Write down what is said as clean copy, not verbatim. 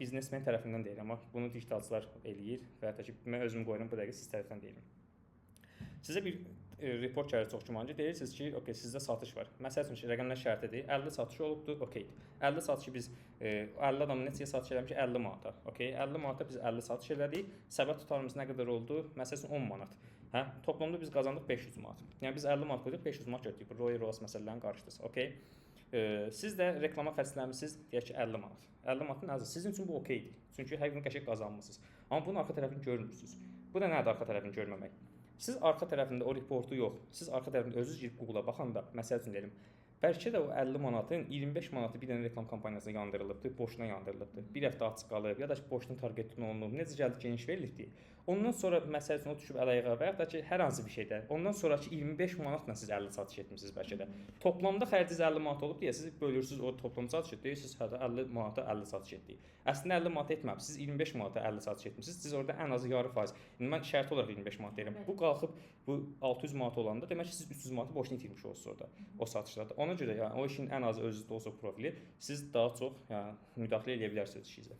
biznesmen tərəfindən deyirəm, amma bunu digitalçılar eləyir və hətta ki, mən özüm qoyuram, bu dəqiqə siz tərəfindən deyirəm. Sizə bir report gəlir çox gümanca, deyirsiniz ki, okey, sizdə satış var. Məsəl üçün rəqəmlər şərtidir. 50 satış olubdur, okeydir. 50 satışı biz 50 adam neçəyə satış eləmişik? 50 manata. Okey, 50 manata biz 50 satış elədik. Səbət tutarımız nə qədər oldu? Məsəl üçün 10 manat. Hə, toplamda biz qazandıq 500 manat. Yəni biz 50 manat qoyduq, 500 manat götürdük. ROI məsələlərini qarışdırdınız. Okey. Siz də reklama xərcləmisiniz, deyək ki, 50 manat. 50 manatın azı. Sizin üçün bu okeydir. Çünki hər gün qəşəng qazanmısınız. Amma bunun arxa tərəfini görmürsünüz. Bu da nədir arxa tərəfini görməmək? Siz arxa tərəfində o reportu yox, siz arxa tərəfində özünüz girib Google-a baxanda, məsəl üçün deyim, bəlkə də o 50 manatın 25 manatı bir dənə reklam kampaniyasına yandırılıbdır, boşuna yandırılıbdır. Bir həftə açıq qalıb, ya da ki, boşuna targetin olunub, necə gəldi geniş verilibdir. Ondan sonra məsəl üçün o düşüb əl-ayağa və ya da ki, hər hansı bir şeydə, ondan sonraki 25 manatla siz 50 satış etmisiniz bəlkə də. Toplamda xərciniz 50 manat olub deyə siz bölürsüz o toplam satış deyirsiniz, hə də 50 manata 50 satış etdik. Əslində 50 manat etməmisiniz, 25 manata 50 satış etmisiniz. Siz orada ən azı yarı faiz. İndi mən şərt olaraq 25 manat deyirəm. Bu qalxıb bu 600 manat olanda demək ki, siz 300 manatı boşuna itirmiş olursunuz orada o satışlarda. Ona görə yəni o işin ən azı özünüzdə olsa profili siz daha çox yəni müdaxilə edə bilərsiniz işinizə.